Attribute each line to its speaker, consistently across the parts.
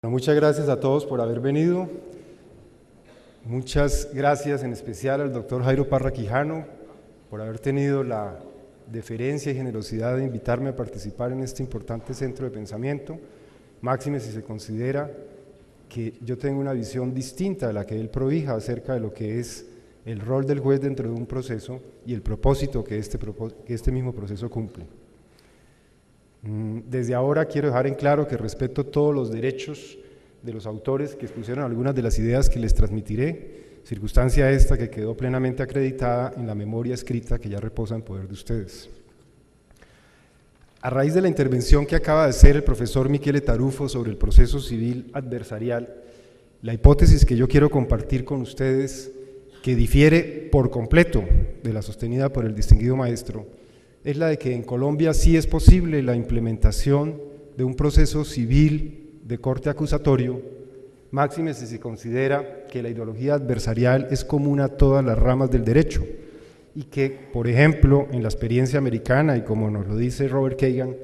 Speaker 1: Bueno, muchas gracias a todos por haber venido. Muchas gracias en especial al doctor Jairo Parra Quijano por haber tenido la deferencia y generosidad de invitarme a participar en este importante centro de pensamiento, máxime si se considera que yo tengo una visión distinta de la que él provija acerca de lo que es el rol del juez dentro de un proceso y el propósito que este mismo proceso cumple. Desde ahora quiero dejar en claro que respeto todos los derechos de los autores que expusieron algunas de las ideas que les transmitiré, circunstancia esta que quedó plenamente acreditada en la memoria escrita que ya reposa en poder de ustedes. A raíz de la intervención que acaba de hacer el profesor Michele Tarufo sobre el proceso civil adversarial, la hipótesis que yo quiero compartir con ustedes, que difiere por completo de la sostenida por el distinguido maestro, es la de que en Colombia sí es posible la implementación de un proceso civil de corte acusatorio, máxime si se considera que la ideología adversarial es común a todas las ramas del derecho y que, por ejemplo, en la experiencia americana, y como nos lo dice Robert Kagan,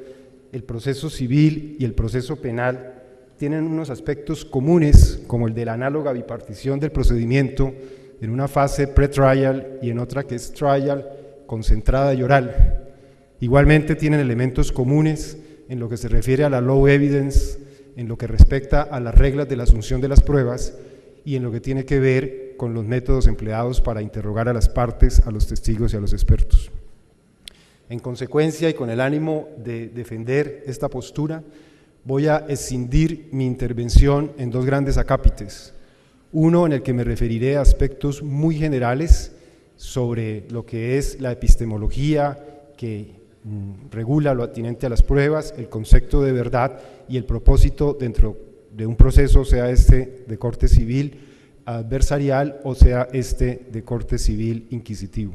Speaker 1: el proceso civil y el proceso penal tienen unos aspectos comunes, como el de la análoga bipartición del procedimiento en una fase pre-trial y en otra que es trial, concentrada y oral. Igualmente tienen elementos comunes en lo que se refiere a la low evidence, en lo que respecta a las reglas de la asunción de las pruebas y en lo que tiene que ver con los métodos empleados para interrogar a las partes, a los testigos y a los expertos. En consecuencia, y con el ánimo de defender esta postura, voy a escindir mi intervención en dos grandes acápites. Uno en el que me referiré a aspectos muy generales sobre lo que es la epistemología que regula lo atinente a las pruebas, el concepto de verdad y el propósito dentro de un proceso, sea este de corte civil adversarial o sea este de corte civil inquisitivo.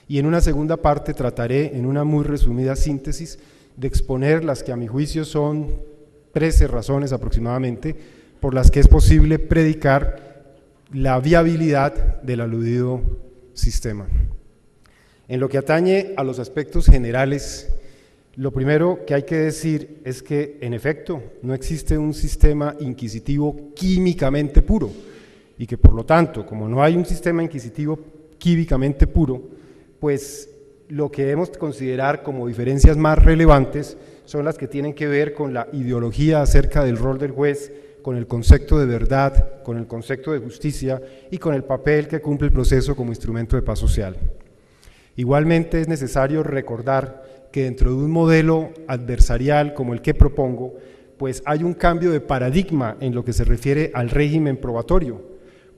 Speaker 1: Y en una segunda parte trataré, en una muy resumida síntesis, de exponer las que a mi juicio son 13 razones aproximadamente por las que es posible predicar la viabilidad del aludido sistema. En lo que atañe a los aspectos generales, lo primero que hay que decir es que, en efecto, no existe un sistema inquisitivo químicamente puro y que, por lo tanto, como no hay un sistema inquisitivo químicamente puro, pues lo que debemos considerar como diferencias más relevantes son las que tienen que ver con la ideología acerca del rol del juez, con el concepto de verdad, con el concepto de justicia y con el papel que cumple el proceso como instrumento de paz social. Igualmente es necesario recordar que dentro de un modelo adversarial como el que propongo, pues hay un cambio de paradigma en lo que se refiere al régimen probatorio,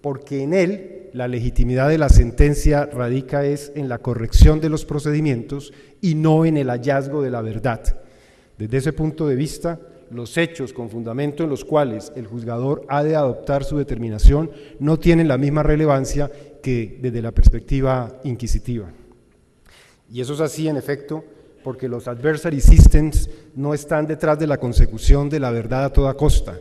Speaker 1: porque en él la legitimidad de la sentencia radica en la corrección de los procedimientos y no en el hallazgo de la verdad. Desde ese punto de vista, los hechos con fundamento en los cuales el juzgador ha de adoptar su determinación no tienen la misma relevancia que desde la perspectiva inquisitiva. Y eso es así, en efecto, porque los adversary systems no están detrás de la consecución de la verdad a toda costa.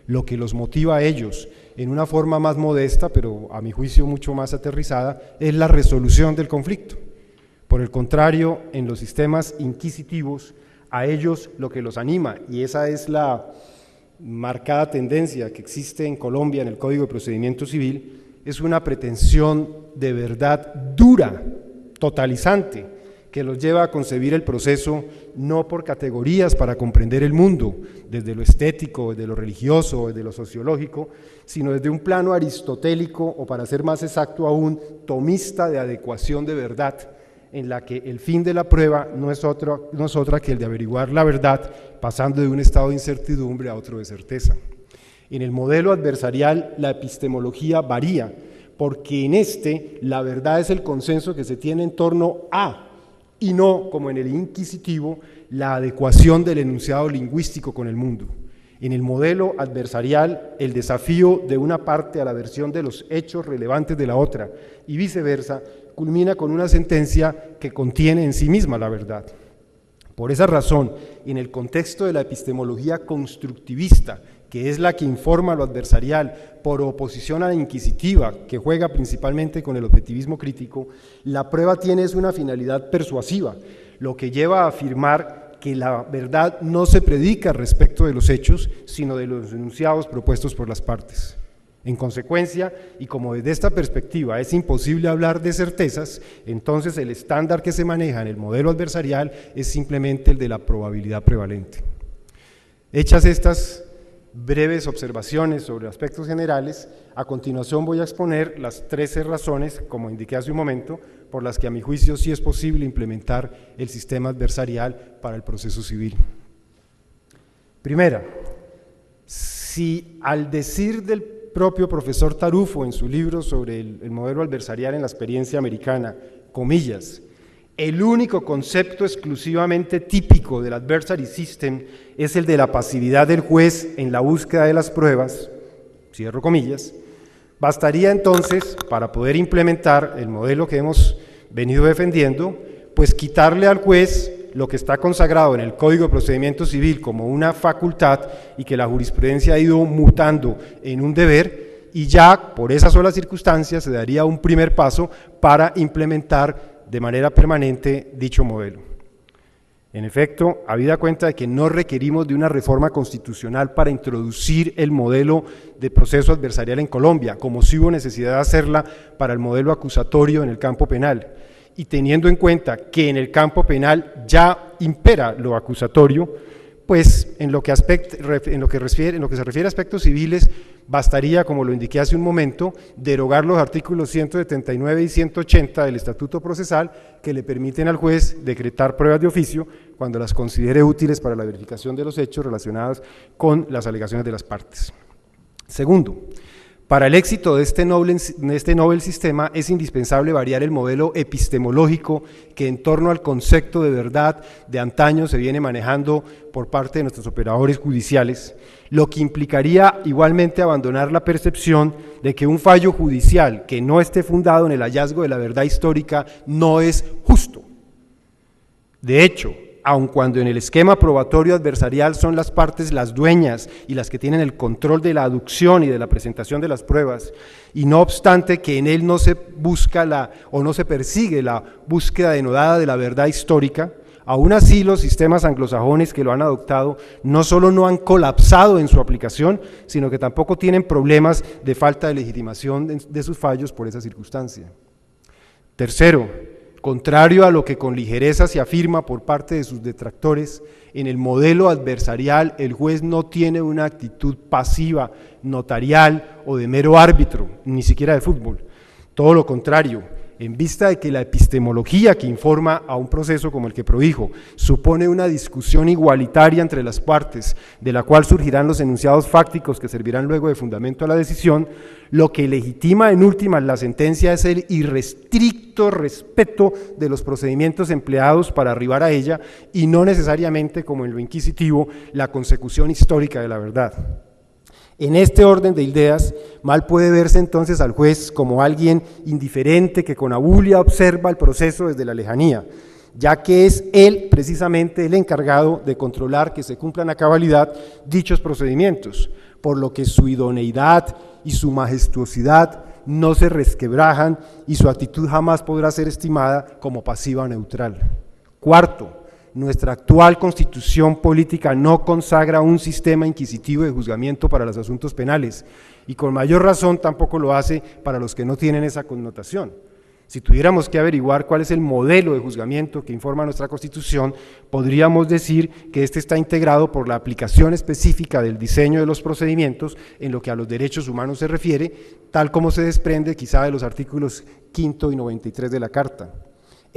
Speaker 1: Lo que los motiva a ellos, en una forma más modesta, pero a mi juicio mucho más aterrizada, es la resolución del conflicto. Por el contrario, en los sistemas inquisitivos, a ellos lo que los anima, y esa es la marcada tendencia que existe en Colombia en el Código de Procedimiento Civil, es una pretensión de verdad dura, totalizante, que los lleva a concebir el proceso no por categorías para comprender el mundo, desde lo estético, desde lo religioso, desde lo sociológico, sino desde un plano aristotélico o, para ser más exacto aún, tomista de adecuación de verdad, en la que el fin de la prueba no es otra que el de averiguar la verdad, pasando de un estado de incertidumbre a otro de certeza. En el modelo adversarial la epistemología varía, porque en este la verdad es el consenso que se tiene en torno a, y no, como en el inquisitivo, la adecuación del enunciado lingüístico con el mundo. En el modelo adversarial, el desafío de una parte a la versión de los hechos relevantes de la otra, y viceversa, culmina con una sentencia que contiene en sí misma la verdad. Por esa razón, en el contexto de la epistemología constructivista, que es la que informa lo adversarial, por oposición a la inquisitiva, que juega principalmente con el objetivismo crítico, la prueba tiene una finalidad persuasiva, lo que lleva a afirmar que la verdad no se predica respecto de los hechos, sino de los enunciados propuestos por las partes. En consecuencia, y como desde esta perspectiva es imposible hablar de certezas, entonces el estándar que se maneja en el modelo adversarial es simplemente el de la probabilidad prevalente. Hechas estas breves observaciones sobre aspectos generales, a continuación voy a exponer las 13 razones, como indiqué hace un momento, por las que a mi juicio sí es posible implementar el sistema adversarial para el proceso civil. Primera, si al decir del propio profesor Tarufo en su libro sobre el modelo adversarial en la experiencia americana, comillas, el único concepto exclusivamente típico del adversary system es el de la pasividad del juez en la búsqueda de las pruebas, cierro comillas, bastaría entonces, para poder implementar el modelo que hemos venido defendiendo, pues quitarle al juez lo que está consagrado en el Código de Procedimiento Civil como una facultad y que la jurisprudencia ha ido mutando en un deber, y ya por esa sola circunstancia se daría un primer paso para implementar de manera permanente dicho modelo. En efecto, habida cuenta de que no requerimos de una reforma constitucional para introducir el modelo de proceso adversarial en Colombia, como sí hubo necesidad de hacerla para el modelo acusatorio en el campo penal, y teniendo en cuenta que en el campo penal ya impera lo acusatorio, pues en lo que se refiere a aspectos civiles, bastaría, como lo indiqué hace un momento, derogar los artículos 179 y 180 del Estatuto Procesal que le permiten al juez decretar pruebas de oficio cuando las considere útiles para la verificación de los hechos relacionados con las alegaciones de las partes. Segundo, para el éxito de este novel sistema es indispensable variar el modelo epistemológico que en torno al concepto de verdad de antaño se viene manejando por parte de nuestros operadores judiciales, lo que implicaría igualmente abandonar la percepción de que un fallo judicial que no esté fundado en el hallazgo de la verdad histórica no es justo. De hecho, aun cuando en el esquema probatorio adversarial son las partes las dueñas y las que tienen el control de la aducción y de la presentación de las pruebas, y no obstante que en él no se busca o no se persigue la búsqueda denodada de la verdad histórica, aún así los sistemas anglosajones que lo han adoptado no solo no han colapsado en su aplicación, sino que tampoco tienen problemas de falta de legitimación de sus fallos por esa circunstancia. Tercero, contrario a lo que con ligereza se afirma por parte de sus detractores, en el modelo adversarial el juez no tiene una actitud pasiva, notarial o de mero árbitro, ni siquiera de fútbol. Todo lo contrario, en vista de que la epistemología que informa a un proceso como el que prodijo supone una discusión igualitaria entre las partes, de la cual surgirán los enunciados fácticos que servirán luego de fundamento a la decisión, lo que legitima en última la sentencia es el irrestricto respeto de los procedimientos empleados para arribar a ella y no necesariamente, como en lo inquisitivo, la consecución histórica de la verdad. En este orden de ideas, mal puede verse entonces al juez como alguien indiferente que con abulia observa el proceso desde la lejanía, ya que es él precisamente el encargado de controlar que se cumplan a cabalidad dichos procedimientos, por lo que su idoneidad y su majestuosidad no se resquebrajan y su actitud jamás podrá ser estimada como pasiva o neutral. Cuarto, nuestra actual constitución política no consagra un sistema inquisitivo de juzgamiento para los asuntos penales y con mayor razón tampoco lo hace para los que no tienen esa connotación. Si tuviéramos que averiguar cuál es el modelo de juzgamiento que informa nuestra Constitución, podríamos decir que este está integrado por la aplicación específica del diseño de los procedimientos en lo que a los derechos humanos se refiere, tal como se desprende quizá de los artículos 5 y 93 de la Carta.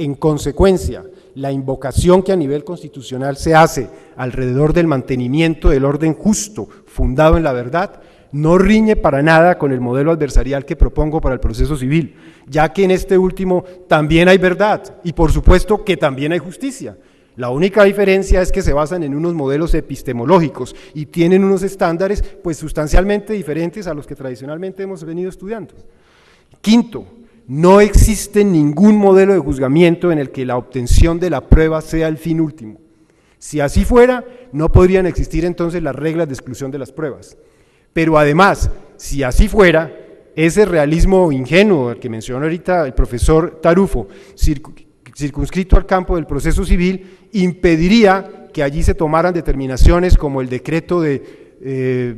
Speaker 1: En consecuencia, la invocación que a nivel constitucional se hace alrededor del mantenimiento del orden justo, fundado en la verdad, no riñe para nada con el modelo adversarial que propongo para el proceso civil, ya que en este último también hay verdad y por supuesto que también hay justicia. La única diferencia es que se basan en unos modelos epistemológicos y tienen unos estándares pues sustancialmente diferentes a los que tradicionalmente hemos venido estudiando. Quinto, no existe ningún modelo de juzgamiento en el que la obtención de la prueba sea el fin último. Si así fuera, no podrían existir entonces las reglas de exclusión de las pruebas. Pero además, si así fuera, ese realismo ingenuo al que mencionó ahorita el profesor Tarufo, circunscrito al campo del proceso civil, impediría que allí se tomaran determinaciones como el decreto de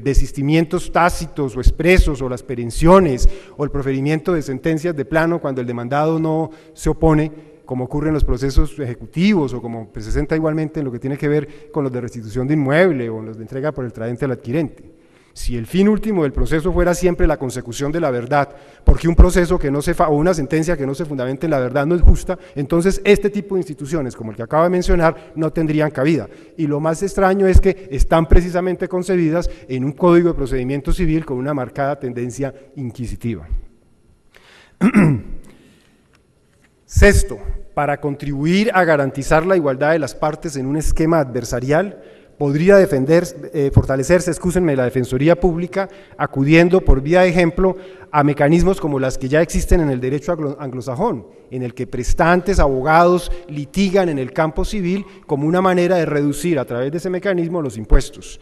Speaker 1: desistimientos tácitos o expresos, o las perenciones, o el proferimiento de sentencias de plano cuando el demandado no se opone, como ocurre en los procesos ejecutivos, o como se presenta igualmente en lo que tiene que ver con los de restitución de inmueble o los de entrega por el tradente al adquirente. Si el fin último del proceso fuera siempre la consecución de la verdad, porque un proceso que no o una sentencia que no se fundamente en la verdad no es justa, entonces este tipo de instituciones, como el que acabo de mencionar, no tendrían cabida. Y lo más extraño es que están precisamente concebidas en un código de procedimiento civil con una marcada tendencia inquisitiva. Sexto, para contribuir a garantizar la igualdad de las partes en un esquema adversarial, podría fortalecerse, la Defensoría Pública, acudiendo por vía de ejemplo a mecanismos como las que ya existen en el derecho anglosajón, en el que prestantes, abogados litigan en el campo civil como una manera de reducir a través de ese mecanismo los impuestos.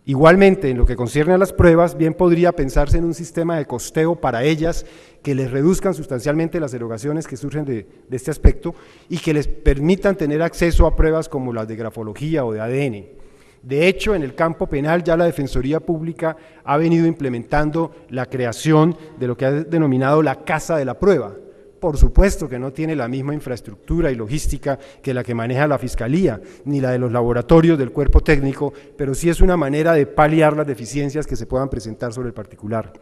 Speaker 1: Igualmente, en lo que concierne a las pruebas, bien podría pensarse en un sistema de costeo para ellas que les reduzcan sustancialmente las erogaciones que surgen de este aspecto y que les permitan tener acceso a pruebas como las de grafología o de ADN. De hecho, en el campo penal ya la Defensoría Pública ha venido implementando la creación de lo que ha denominado la Casa de la Prueba. Por supuesto que no tiene la misma infraestructura y logística que la que maneja la Fiscalía, ni la de los laboratorios del cuerpo técnico, pero sí es una manera de paliar las deficiencias que se puedan presentar sobre el particular.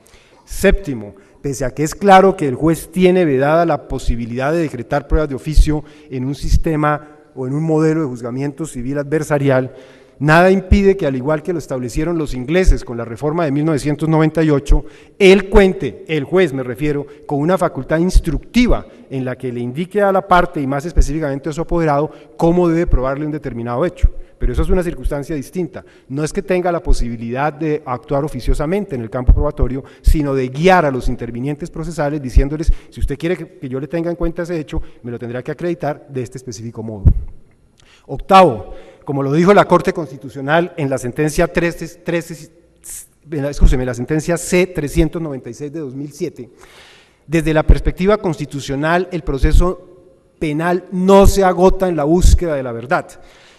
Speaker 1: Séptimo, pese a que es claro que el juez tiene vedada la posibilidad de decretar pruebas de oficio en un sistema o en un modelo de juzgamiento civil adversarial, nada impide que, al igual que lo establecieron los ingleses con la reforma de 1998, él cuente, el juez me refiero, con una facultad instructiva en la que le indique a la parte, y más específicamente a su apoderado, cómo debe probarle un determinado hecho. Pero eso es una circunstancia distinta. No es que tenga la posibilidad de actuar oficiosamente en el campo probatorio, sino de guiar a los intervinientes procesales diciéndoles, si usted quiere que yo le tenga en cuenta ese hecho, me lo tendrá que acreditar de este específico modo. Octavo, como lo dijo la Corte Constitucional en la sentencia la sentencia C-396 de 2007, desde la perspectiva constitucional el proceso penal no se agota en la búsqueda de la verdad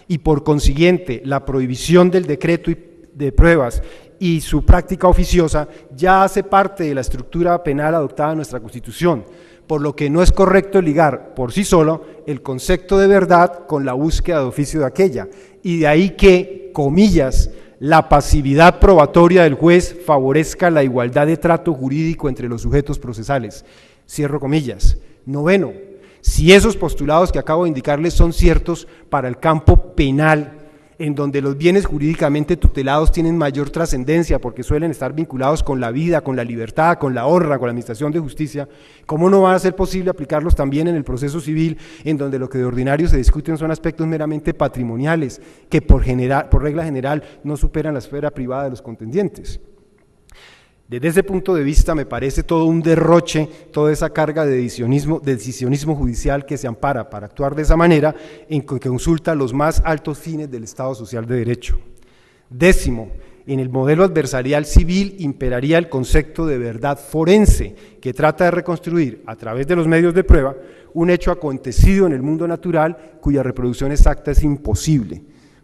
Speaker 1: y por consiguiente la prohibición del decreto de pruebas y su práctica oficiosa ya hace parte de la estructura penal adoptada en nuestra Constitución, por lo que no es correcto ligar por sí solo el concepto de verdad con la búsqueda de oficio de aquella, y de ahí que, comillas, la pasividad probatoria del juez favorezca la igualdad de trato jurídico entre los sujetos procesales, cierro comillas. Noveno, si esos postulados que acabo de indicarles son ciertos para el campo penal, en donde los bienes jurídicamente tutelados tienen mayor trascendencia porque suelen estar vinculados con la vida, con la libertad, con la honra, con la administración de justicia, ¿cómo no va a ser posible aplicarlos también en el proceso civil, en donde lo que de ordinario se discuten son aspectos meramente patrimoniales, que por regla general no superan la esfera privada de los contendientes? Desde ese punto de vista me parece todo un derroche, toda esa carga de decisionismo judicial que se ampara para actuar de esa manera, en que consulta los más altos fines del Estado Social de Derecho. Décimo, en el modelo adversarial civil imperaría el concepto de verdad forense, que trata de reconstruir, a través de los medios de prueba, un hecho acontecido en el mundo natural cuya reproducción exacta es imposible.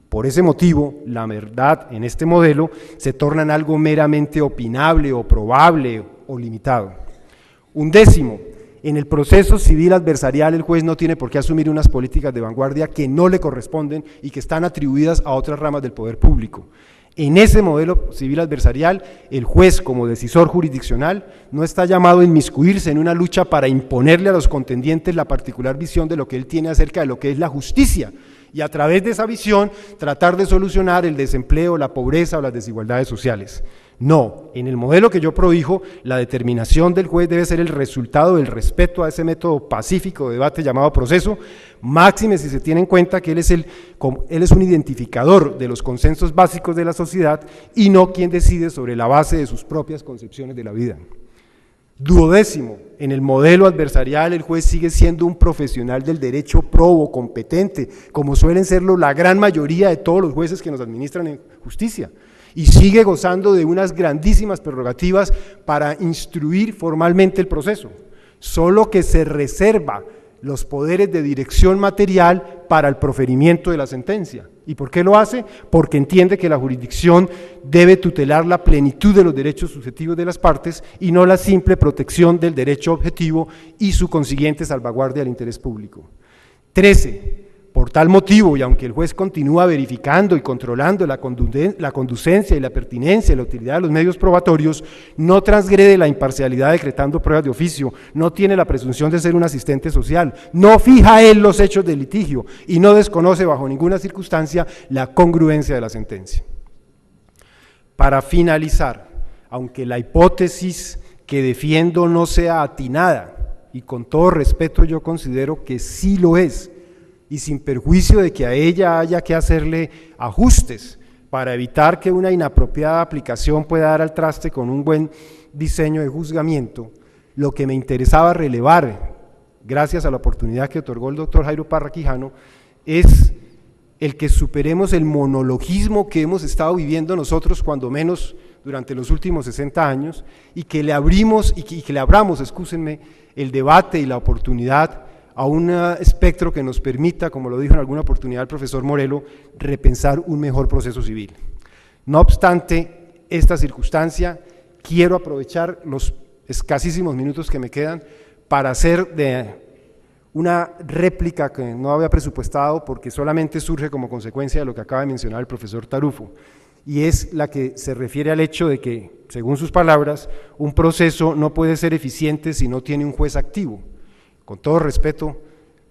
Speaker 1: Por ese motivo, la verdad en este modelo se torna en algo meramente opinable o probable o limitado. Undécimo, en el proceso civil adversarial el juez no tiene por qué asumir unas políticas de vanguardia que no le corresponden y que están atribuidas a otras ramas del poder público. En ese modelo civil adversarial, el juez, como decisor jurisdiccional, no está llamado a inmiscuirse en una lucha para imponerle a los contendientes la particular visión de lo que él tiene acerca de lo que es la justicia, y a través de esa visión tratar de solucionar el desempleo, la pobreza o las desigualdades sociales. No, en el modelo que yo prohijo, la determinación del juez debe ser el resultado del respeto a ese método pacífico de debate llamado proceso, máxime si se tiene en cuenta que él es un identificador de los consensos básicos de la sociedad y no quien decide sobre la base de sus propias concepciones de la vida. Duodécimo, en el modelo adversarial el juez sigue siendo un profesional del derecho probo, competente, como suelen serlo la gran mayoría de todos los jueces que nos administran en justicia, y sigue gozando de unas grandísimas prerrogativas para instruir formalmente el proceso, solo que se reserva los poderes de dirección material para el proferimiento de la sentencia. ¿Y por qué lo hace? Porque entiende que la jurisdicción debe tutelar la plenitud de los derechos subjetivos de las partes y no la simple protección del derecho objetivo y su consiguiente salvaguardia del interés público. 13. Por tal motivo, y aunque el juez continúa verificando y controlando la conducencia y la pertinencia y la utilidad de los medios probatorios, no transgrede la imparcialidad decretando pruebas de oficio, no tiene la presunción de ser un asistente social, no fija él los hechos del litigio y no desconoce bajo ninguna circunstancia la congruencia de la sentencia. Para finalizar, aunque la hipótesis que defiendo no sea atinada, y con todo respeto yo considero que sí lo es, y sin perjuicio de que a ella haya que hacerle ajustes para evitar que una inapropiada aplicación pueda dar al traste con un buen diseño de juzgamiento, lo que me interesaba relevar, gracias a la oportunidad que otorgó el doctor Jairo Parra Quijano, es el que superemos el monologismo que hemos estado viviendo nosotros, cuando menos durante los últimos 60 años, y que le abramos, el debate y la oportunidad a un espectro que nos permita, como lo dijo en alguna oportunidad el profesor Morelo, repensar un mejor proceso civil. No obstante esta circunstancia, quiero aprovechar los escasísimos minutos que me quedan para hacer de una réplica que no había presupuestado, porque solamente surge como consecuencia de lo que acaba de mencionar el profesor Tarufo, y es la que se refiere al hecho de que, según sus palabras, un proceso no puede ser eficiente si no tiene un juez activo. Con todo respeto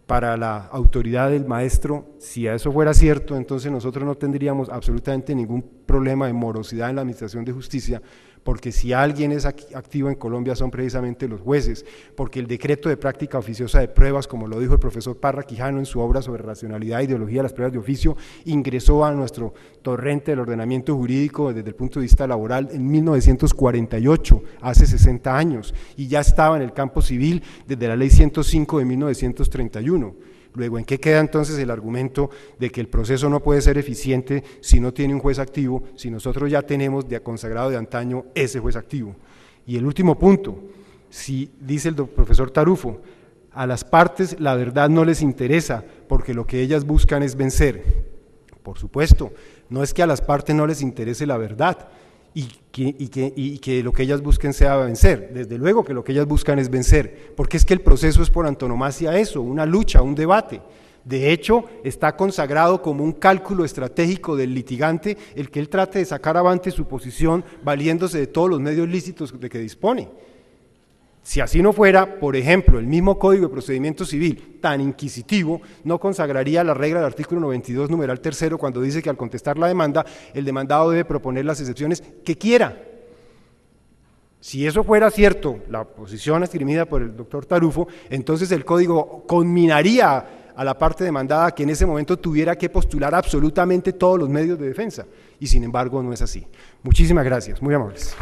Speaker 1: para la autoridad del maestro, si a eso fuera cierto, entonces nosotros no tendríamos absolutamente ningún problema de morosidad en la administración de justicia, porque si alguien es activo en Colombia son precisamente los jueces, porque el decreto de práctica oficiosa de pruebas, como lo dijo el profesor Parra Quijano en su obra sobre racionalidad e ideología de las pruebas de oficio, ingresó a nuestro torrente del ordenamiento jurídico desde el punto de vista laboral en 1948, hace 60 años, y ya estaba en el campo civil desde la ley 105 de 1931. Luego, ¿en qué queda entonces el argumento de que el proceso no puede ser eficiente si no tiene un juez activo, si nosotros ya tenemos de consagrado de antaño ese juez activo? Y el último punto, si dice el profesor Tarufo, a las partes la verdad no les interesa porque lo que ellas buscan es vencer. Por supuesto, no es que a las partes no les interese la verdad y que lo que ellas busquen sea vencer, desde luego que lo que ellas buscan es vencer, porque es que el proceso es por antonomasia eso, una lucha, un debate. De hecho, está consagrado como un cálculo estratégico del litigante el que él trate de sacar avante su posición valiéndose de todos los medios lícitos de que dispone. Si así no fuera, por ejemplo, el mismo Código de Procedimiento Civil, tan inquisitivo, no consagraría la regla del artículo 92, numeral tercero, cuando dice que al contestar la demanda, el demandado debe proponer las excepciones que quiera. Si eso fuera cierto, la posición esgrimida por el doctor Tarufo, entonces el Código conminaría a la parte demandada que en ese momento tuviera que postular absolutamente todos los medios de defensa, y sin embargo no es así. Muchísimas gracias, muy amables.